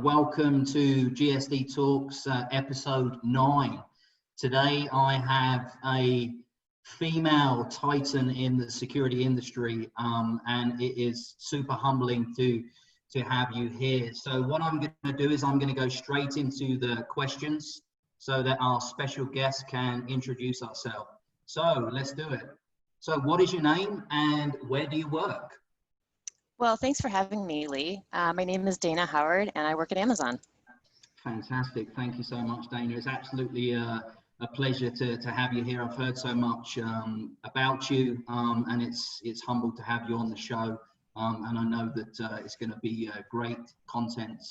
Welcome to GSD Talks episode 9. Today I have a female titan in the security industry, and it is super humbling to have you here. So what I'm going to do is I'm going to go straight into the questions so that our special guest can introduce ourselves. So let's do it. So what is your name and where do you work? Well, thanks for having me, Lee. My name is Dayna Howard, and I work at Amazon. Fantastic. Thank you so much, Dayna. It's absolutely a pleasure to have you here. I've heard so much about you, and it's humble to have you on the show. And I know that it's going to be great content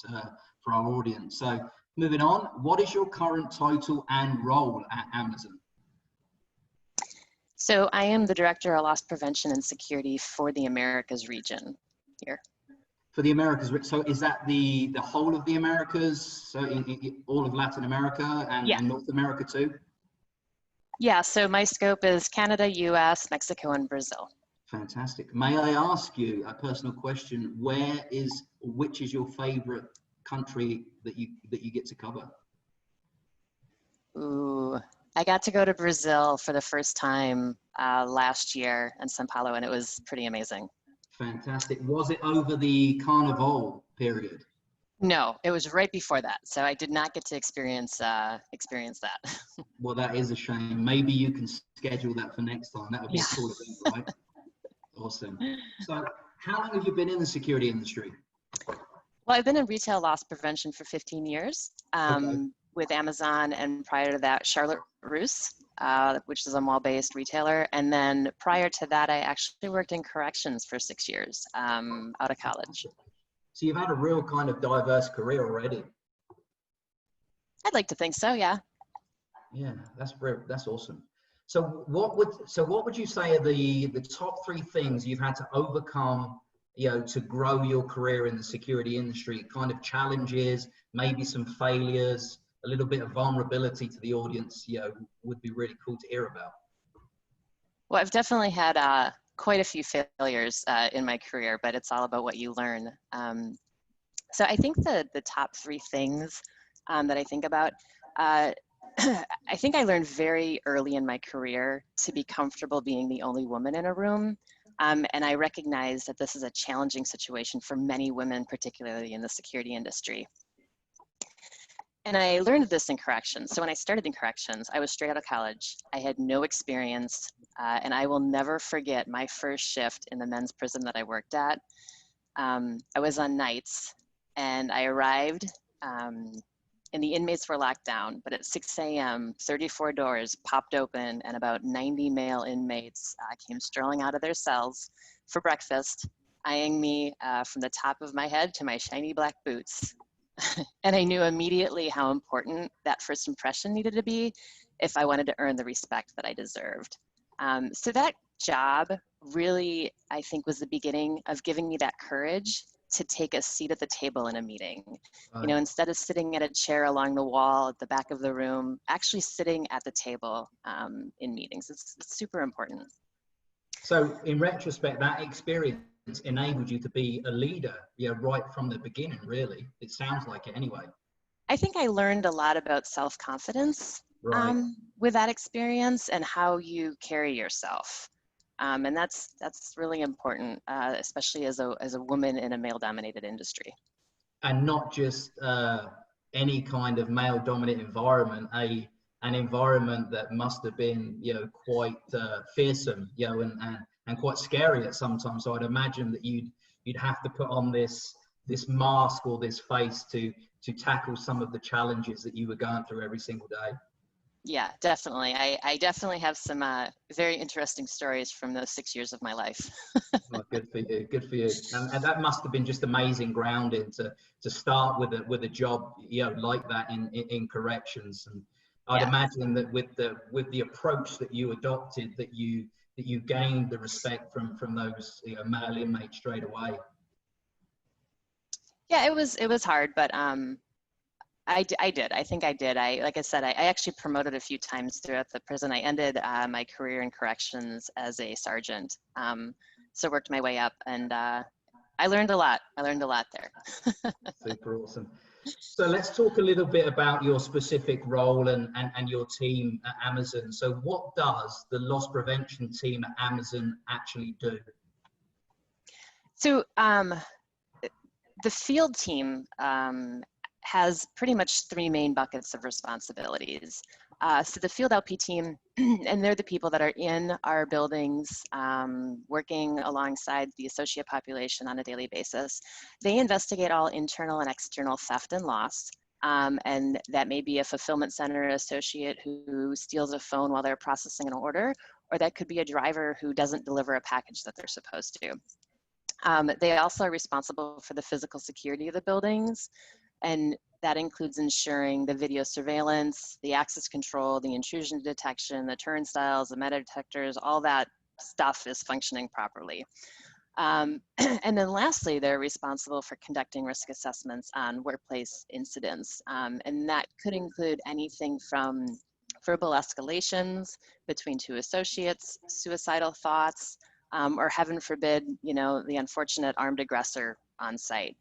for our audience. So moving on, what is your current title and role at Amazon? So I am the Director of Loss Prevention and Security for the Americas region here. For the Americas, so is that the whole of the Americas, so in all of Latin America and North America too? Yeah, so my scope is Canada, US, Mexico, and Brazil. Fantastic. May I ask you a personal question? Which is your favorite country that you get to cover? Ooh, I got to go to Brazil for the first time last year in São Paulo, and it was pretty amazing. Fantastic. Was it over the Carnival period? No, it was right before that, so I did not get to experience that. Well, that is a shame. Maybe you can schedule that for next time. That would be a cool event, right? Awesome. So, how long have you been in the security industry? Well, I've been in retail loss prevention for 15 years with Amazon, and prior to that, Charlotte Russe, which is a mall-based retailer. And then prior to that, I actually worked in corrections for 6 years out of college. So you've had a real kind of diverse career already. I'd like to think so, yeah. Yeah, that's awesome. So what would you say are the top 3 things you've had to overcome, to grow your career in the security industry? Kind of challenges, maybe some failures, a little bit of vulnerability to the audience, would be really cool to hear about. Well, I've definitely had quite a few failures in my career, but it's all about what you learn. So I think the top 3 things that I think about, I think I learned very early in my career to be comfortable being the only woman in a room. And I recognize that this is a challenging situation for many women, particularly in the security industry. And I learned this in corrections. So when I started in corrections, I was straight out of college. I had no experience, and I will never forget my first shift in the men's prison that I worked at. I was on nights, and I arrived, and the inmates were locked down, but at 6 a.m., 34 doors popped open, and about 90 male inmates came strolling out of their cells for breakfast, eyeing me from the top of my head to my shiny black boots. And I knew immediately how important that first impression needed to be if I wanted to earn the respect that I deserved. So that job really, I think, was the beginning of giving me that courage to take a seat at the table in a meeting. Instead of sitting at a chair along the wall at the back of the room, actually sitting at the table in meetings. It's super important. So in retrospect, that experience enabled you to be a leader, right from the beginning, really. It sounds like it anyway. I think I learned a lot about self-confidence with that experience and how you carry yourself. And that's really important, especially as a woman in a male-dominated industry. And not just any kind of male-dominated environment, an environment that must have been, quite fearsome, and quite scary at some time. So I'd imagine that you'd have to put on this mask or this face to tackle some of the challenges that you were going through every single day. Yeah, definitely. I definitely have some very interesting stories from those 6 years of my life. Oh, good for you. Good for you. And that must have been just amazing grounding to start with a job, like that in corrections. And I'd imagine that with the approach that you adopted, that you gained the respect from those male inmates straight away. Yeah, it was hard, but I did. I think I did. Like I said, I actually promoted a few times throughout the prison. I ended my career in corrections as a sergeant. So worked my way up, and I learned a lot. I learned a lot there. Super awesome. So let's talk a little bit about your specific role and your team at Amazon. So what does the loss prevention team at Amazon actually do? So the field team has pretty much three main buckets of responsibilities. So the field LP team, and they're the people that are in our buildings, working alongside the associate population on a daily basis. They investigate all internal and external theft and loss. And that may be a fulfillment center associate who steals a phone while they're processing an order, or that could be a driver who doesn't deliver a package that they're supposed to. They also are responsible for the physical security of the buildings, and that includes ensuring the video surveillance, the access control, the intrusion detection, the turnstiles, the metal detectors, all that stuff is functioning properly. And then lastly, they're responsible for conducting risk assessments on workplace incidents. And that could include anything from verbal escalations between two associates, suicidal thoughts, or heaven forbid, the unfortunate armed aggressor on site.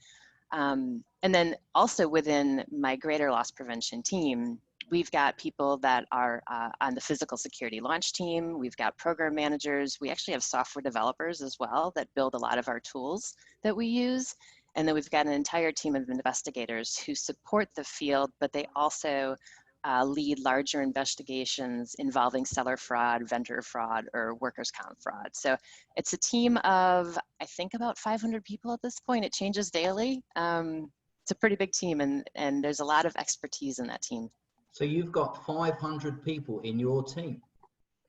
And then also within my greater loss prevention team, we've got people that are on the physical security launch team. We've got program managers. We actually have software developers as well that build a lot of our tools that we use. And then we've got an entire team of investigators who support the field, but they also lead larger investigations involving seller fraud, vendor fraud, or workers' comp fraud. So it's a team of, I think, about 500 people at this point. It changes daily. It's a pretty big team, and there's a lot of expertise in that team. So you've got 500 people in your team?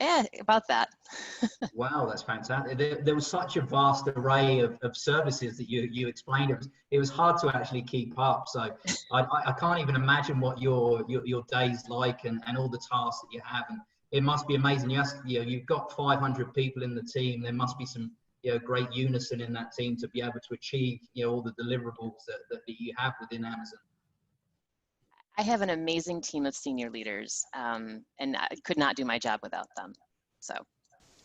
Yeah, about that. Wow, that's fantastic. There was such a vast array of services that you explained. It was hard to actually keep up. So I can't even imagine what your day's like and all the tasks that you have. And it must be amazing. You've got 500 people in the team. There must be some great unison in that team to be able to achieve all the deliverables that you have within Amazon. I have an amazing team of senior leaders, and I could not do my job without them. So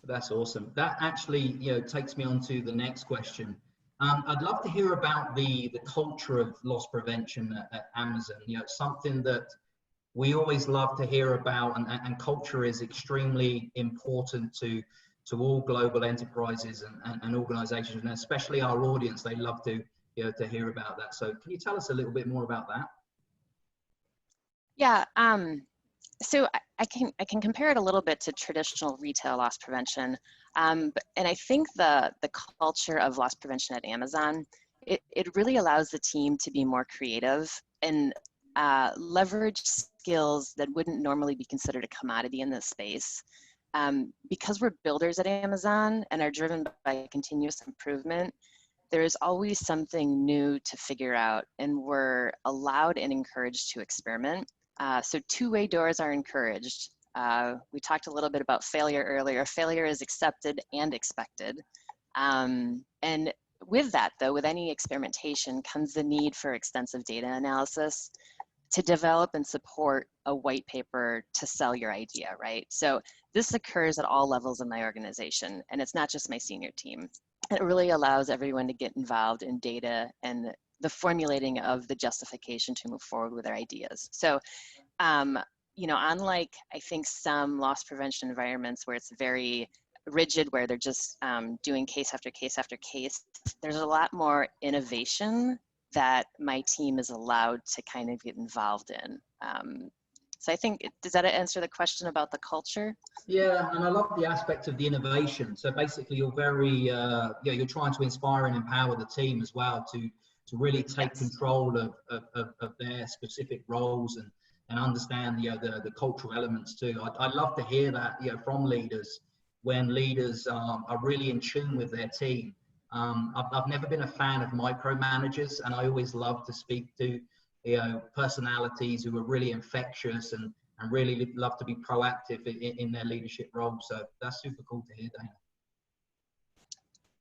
that's awesome. That actually takes me on to the next question. I'd love to hear about the culture of loss prevention at Amazon. It's something that we always love to hear about, and culture is extremely important to all global enterprises and organizations, and especially our audience. They love to hear about that. So can you tell us a little bit more about that? Yeah, so I can compare it a little bit to traditional retail loss prevention, and I think the culture of loss prevention at Amazon, it really allows the team to be more creative and leverage skills that wouldn't normally be considered a commodity in this space. Because we're builders at Amazon and are driven by continuous improvement, there is always something new to figure out, and we're allowed and encouraged to experiment. So two-way doors are encouraged. We talked a little bit about failure earlier. Failure is accepted and expected. And with that, though, with any experimentation comes the need for extensive data analysis to develop and support a white paper to sell your idea, right? So this occurs at all levels of my organization, and it's not just my senior team. It really allows everyone to get involved in data and the formulating of the justification to move forward with their ideas. So, unlike I think some loss prevention environments where it's very rigid, where they're just doing case after case after case, there's a lot more innovation that my team is allowed to kind of get involved in. So I think, does that answer the question about the culture? Yeah, and I love the aspect of the innovation. So basically, you're very, you're trying to inspire and empower the team as well to really take control of their specific roles and understand the cultural elements too. I love to hear that from leaders, when leaders are really in tune with their team. I've never been a fan of micromanagers, and I always love to speak to personalities who are really infectious and really love to be proactive in their leadership role. So that's super cool to hear, Dayna.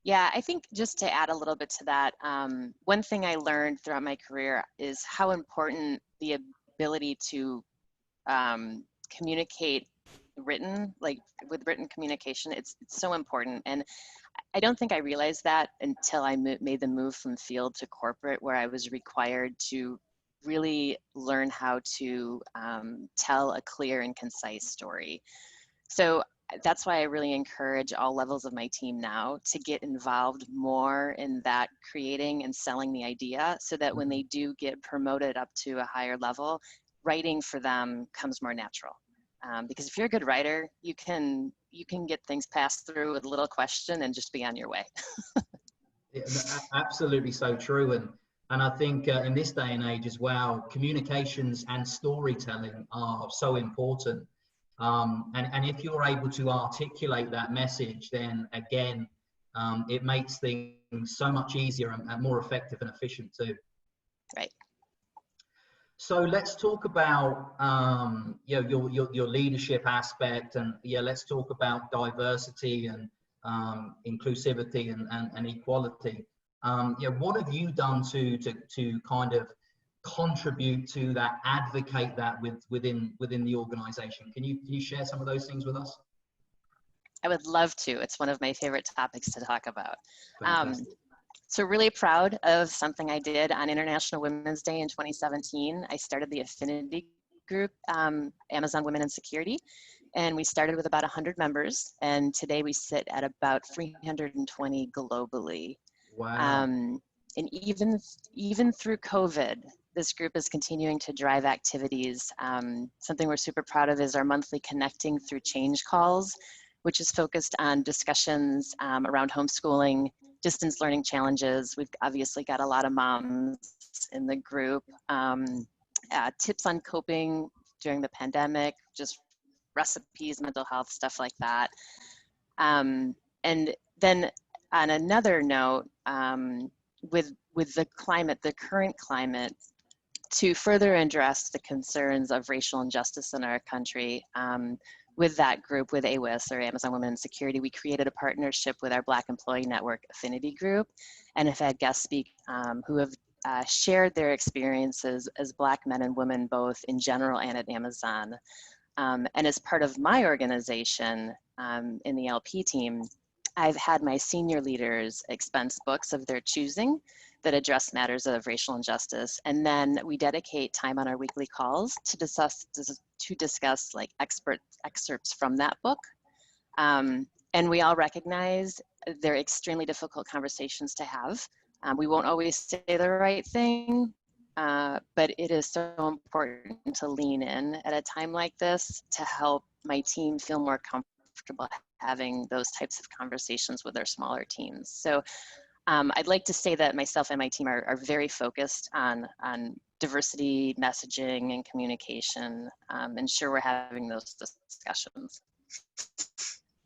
Yeah, I think just to add a little bit to that, one thing I learned throughout my career is how important the ability to communicate with written communication, it's so important. And I don't think I realized that until I made the move from field to corporate, where I was required to really learn how to tell a clear and concise story. So that's why I really encourage all levels of my team now to get involved more in that creating and selling the idea, so that when they do get promoted up to a higher level, writing for them comes more natural. Because if you're a good writer, you can get things passed through with a little question and just be on your way. Yeah, absolutely so true. And I think in this day and age as well, communications and storytelling are so important. And if you're able to articulate that message, then again, it makes things so much easier and more effective and efficient too. Right. So let's talk about you know, your leadership aspect, and yeah, let's talk about diversity and inclusivity and equality. Yeah, what have you done to kind of contribute to that, advocate that within the organization? Can you share some of those things with us? I would love to. It's one of my favorite topics to talk about. Fantastic. So really proud of something I did on International Women's Day in 2017. I started the affinity group, Amazon Women in Security, and we started with about 100 members, and today we sit at about 320 globally. Wow. And even through COVID, this group is continuing to drive activities. Something we're super proud of is our monthly Connecting Through Change calls, which is focused on discussions around homeschooling, distance learning challenges. We've obviously got a lot of moms in the group. Tips on coping during the pandemic, just recipes, mental health, stuff like that. And then on another note, with the climate, the current climate, to further address the concerns of racial injustice in our country, with that group, with AWIS, or Amazon Women in Security, we created a partnership with our Black Employee Network affinity group, and have had guests speak who have shared their experiences as Black men and women, both in general and at Amazon. And as part of my organization in the LP team, I've had my senior leaders expense books of their choosing that address matters of racial injustice. And then we dedicate time on our weekly calls to discuss like excerpts from that book. And we all recognize they're extremely difficult conversations to have. We won't always say the right thing, but it is so important to lean in at a time like this to help my team feel more comfortable having those types of conversations with their smaller teams. So I'd like to say that myself and my team are very focused on diversity messaging and communication, ensure we're having those discussions.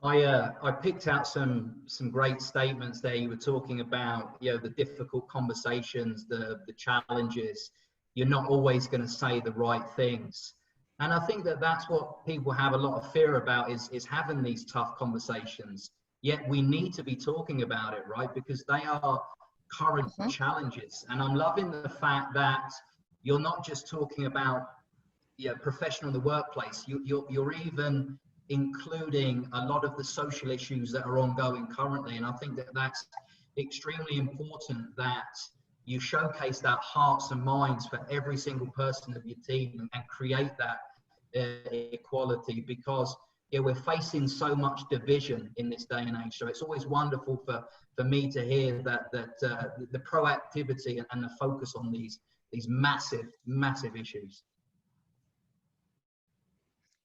I picked out some great statements there. You were talking about, you know, the difficult conversations, the challenges. You're not always going to say the right things. And I think that that's what people have a lot of fear about, is having these tough conversations. Yet we need to be talking about it, right? Because they are current challenges. And I'm loving the fact that you're not just talking about, you know, professional in the workplace. You're even including a lot of the social issues that are ongoing currently. And I think that that's extremely important, that you showcase that hearts and minds for every single person of your team and create that equality, because yeah, we're facing so much division in this day and age. So it's always wonderful for me to hear that the proactivity and the focus on these massive issues.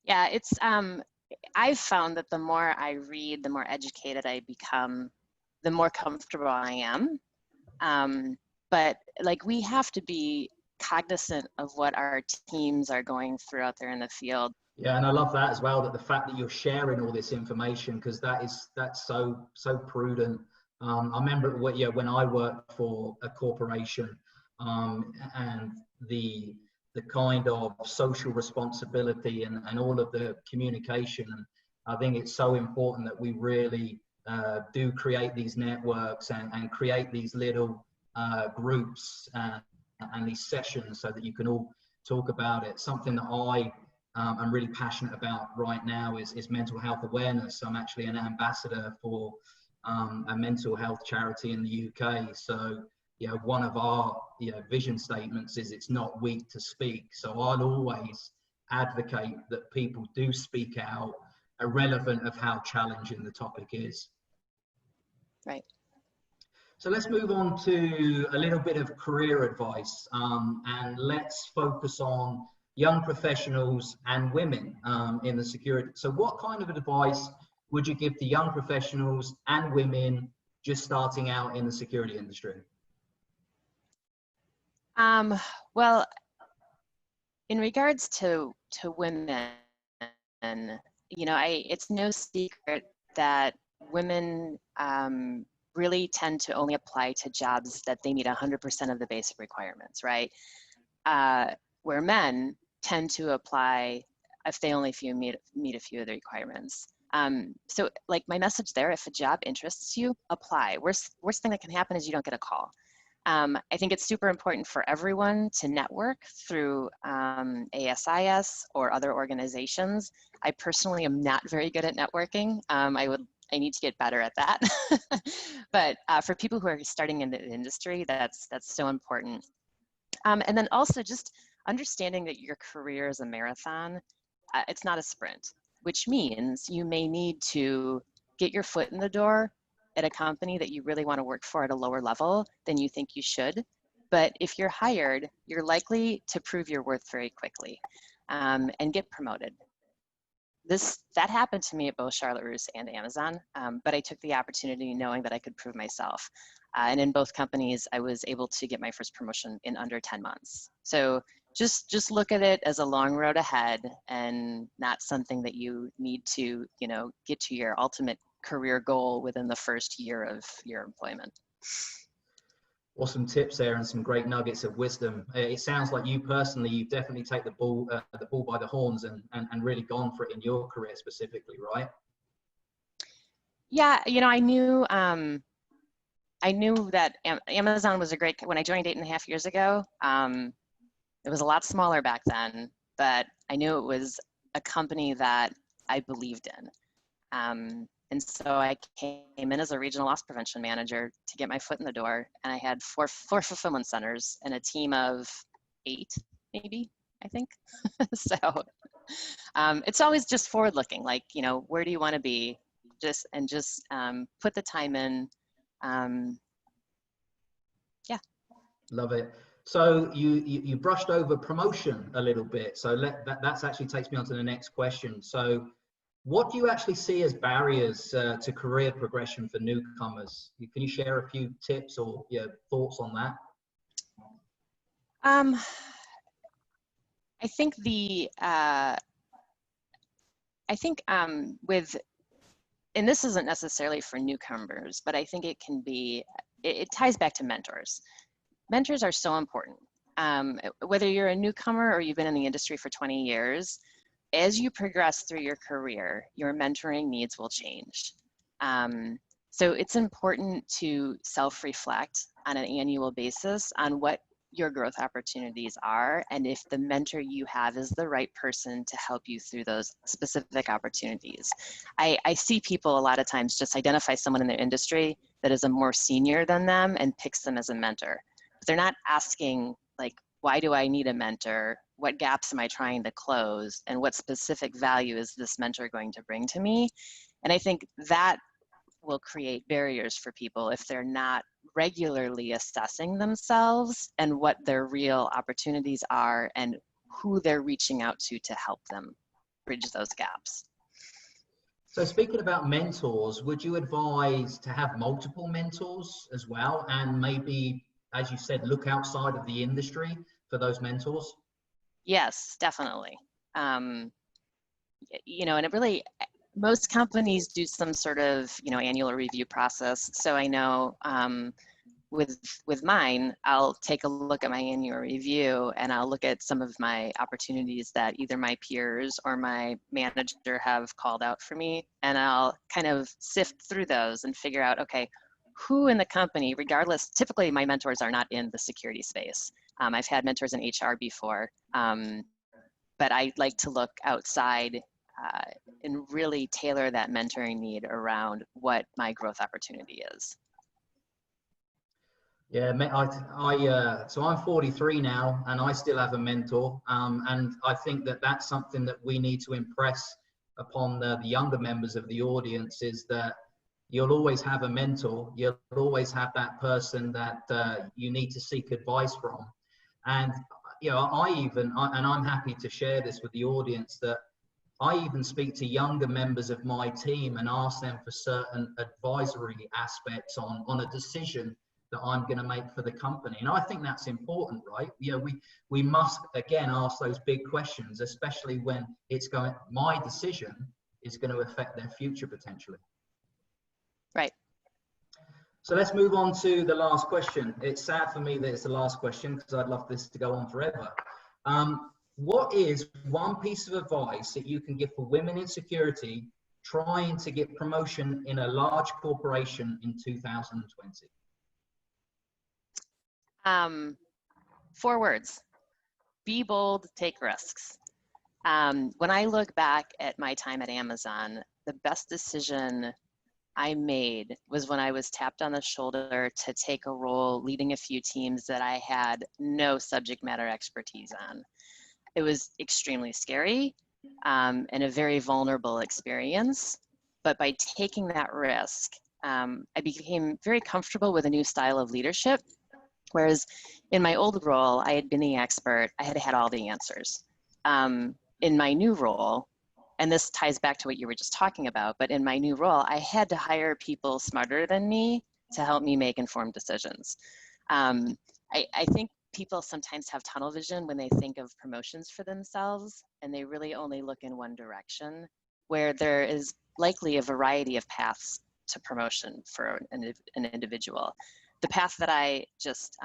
Yeah, it's I've found that the more I read, the more educated I become, the more comfortable I am. But like, we have to be cognizant of what our teams are going through out there in the field. Yeah, and I love that as well, that the fact that you're sharing all this information, because that's so prudent. I remember when I worked for a corporation, and the kind of social responsibility and all of the communication. And I think it's so important that we really do create these networks and create these little groups and these sessions so that you can all talk about it. Something that I'm really passionate about right now is mental health awareness. I'm actually an ambassador for a mental health charity in the UK. So, one of our vision statements is it's not weak to speak. So I'd always advocate that people do speak out, irrelevant of how challenging the topic is. Right. So let's move on to a little bit of career advice, and let's focus on young professionals and women in the security. So what kind of advice would you give to young professionals and women just starting out in the security industry? Well, in regards to women, it's no secret that women really tend to only apply to jobs that they meet 100% of the basic requirements, right? Where men tend to apply if they only meet a few of the requirements. So like my message there, if a job interests you, apply. Worst thing that can happen is you don't get a call. I think it's super important for everyone to network through ASIS or other organizations. I personally am not very good at networking. I need to get better at that. But for people who are starting in the industry, that's so important. And then also just understanding that your career is a marathon. It's not a sprint, which means you may need to get your foot in the door at a company that you really want to work for at a lower level than you think you should. But if you're hired, you're likely to prove your worth very quickly and get promoted. That happened to me at both Charlotte Russe and Amazon, but I took the opportunity knowing that I could prove myself. And in both companies, I was able to get my first promotion in under 10 months. So just look at it as a long road ahead and not something that you need to, get to your ultimate career goal within the first year of your employment. Awesome tips there and some great nuggets of wisdom. It sounds like you personally, you've definitely taken the bull by the horns and really gone for it in your career specifically, right? Yeah, I knew that Amazon was a great, when I joined 8.5 years ago, it was a lot smaller back then, but I knew it was a company that I believed in. And so I came in as a regional loss prevention manager to get my foot in the door, and I had four fulfillment centers and a team of 8, maybe, I think. So it's always just forward looking, like, where do you want to be? Just put the time in. Yeah. Love it. So you brushed over promotion a little bit. So that's actually takes me on to the next question. So what do you actually see as barriers to career progression for newcomers? Can you share a few tips or thoughts on that? I think with, and this isn't necessarily for newcomers, but I think it can be, it ties back to mentors. Mentors are so important. Whether you're a newcomer or you've been in the industry for 20 years, as you progress through your career, your mentoring needs will change. So it's important to self-reflect on an annual basis on what your growth opportunities are, and if the mentor you have is the right person to help you through those specific opportunities. I see people a lot of times just identify someone in their industry that is a more senior than them and picks them as a mentor. But they're not asking, like, why do I need a mentor? What gaps am I trying to close? And what specific value is this mentor going to bring to me? And I think that will create barriers for people if they're not regularly assessing themselves and what their real opportunities are and who they're reaching out to help them bridge those gaps. So speaking about mentors, would you advise to have multiple mentors as well? And maybe, as you said, look outside of the industry for those mentors? Yes, definitely. And it really, most companies do some sort of, annual review process. So I know with mine, I'll take a look at my annual review and I'll look at some of my opportunities that either my peers or my manager have called out for me. And I'll kind of sift through those and figure out, okay, who in the company, regardless, typically my mentors are not in the security space. I've had mentors in HR before, but I like to look outside and really tailor that mentoring need around what my growth opportunity is. Yeah, so I'm 43 now, and I still have a mentor, and I think that that's something that we need to impress upon the younger members of the audience, is that you'll always have a mentor. You'll always have that person that you need to seek advice from. And you know, and I'm happy to share this with the audience, that I even speak to younger members of my team and ask them for certain advisory aspects on a decision that I'm going to make for the company. And I think that's important, right? You know, we must, again, ask those big questions, especially when my decision is going to affect their future potentially. Right. So let's move on to the last question. It's sad for me that it's the last question, because I'd love this to go on forever. What is one piece of advice that you can give for women in security trying to get promotion in a large corporation in 2020? 4 words: be bold, take risks. When I look back at my time at Amazon, the best decision I made was when I was tapped on the shoulder to take a role leading a few teams that I had no subject matter expertise on. It was extremely scary and a very vulnerable experience, but by taking that risk, I became very comfortable with a new style of leadership. Whereas in my old role, I had been the expert, I had had all the answers. In my new role, and this ties back to what you were just talking about, but in my new role, I had to hire people smarter than me to help me make informed decisions. I think people sometimes have tunnel vision when they think of promotions for themselves, and they really only look in one direction, where there is likely a variety of paths to promotion for an individual. The path that I just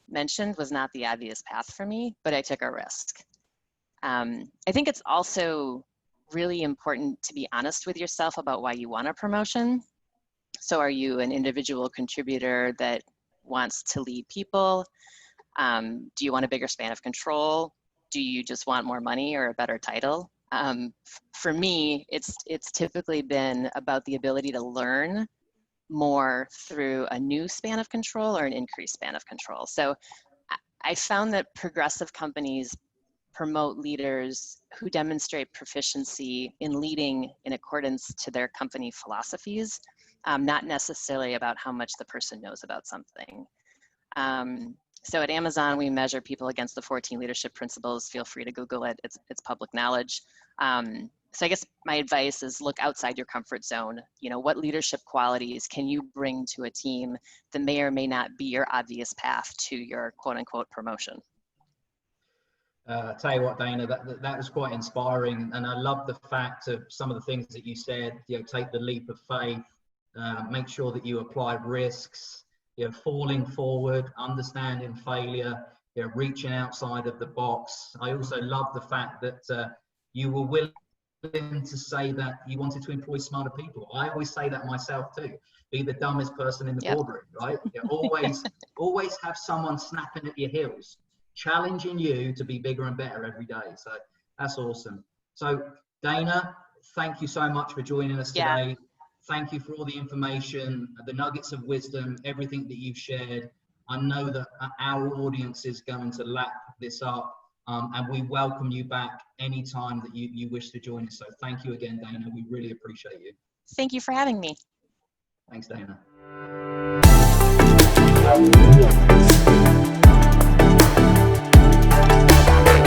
mentioned was not the obvious path for me, but I took a risk. I think it's also really important to be honest with yourself about why you want a promotion. So are you an individual contributor that wants to lead people? Do you want a bigger span of control? Do you just want more money or a better title? For me, it's typically been about the ability to learn more through a new span of control or an increased span of control. So I found that progressive companies promote leaders who demonstrate proficiency in leading in accordance to their company philosophies, not necessarily about how much the person knows about something. So at Amazon, we measure people against the 14 leadership principles. Feel free to Google it, it's public knowledge. So I guess my advice is look outside your comfort zone. You know, what leadership qualities can you bring to a team that may or may not be your obvious path to your quote unquote promotion? Tell you what, Dayna, that was quite inspiring, and I love the fact of some of the things that you said. You know, take the leap of faith, make sure that you apply risks, you know, falling forward, understanding failure, you know, reaching outside of the box. I also love the fact that you were willing to say that you wanted to employ smarter people. I always say that myself too. Be the dumbest person in the boardroom, right? You always have someone snapping at your heels, challenging you to be bigger and better every day. So that's awesome. So Dayna, thank you so much for joining us today. Thank you for all the information, the nuggets of wisdom, everything that you've shared. I know that our audience is going to lap this up, and we welcome you back anytime that you wish to join us. So thank you again, Dayna. We really appreciate you. Thank you for having me. Thanks, Dayna.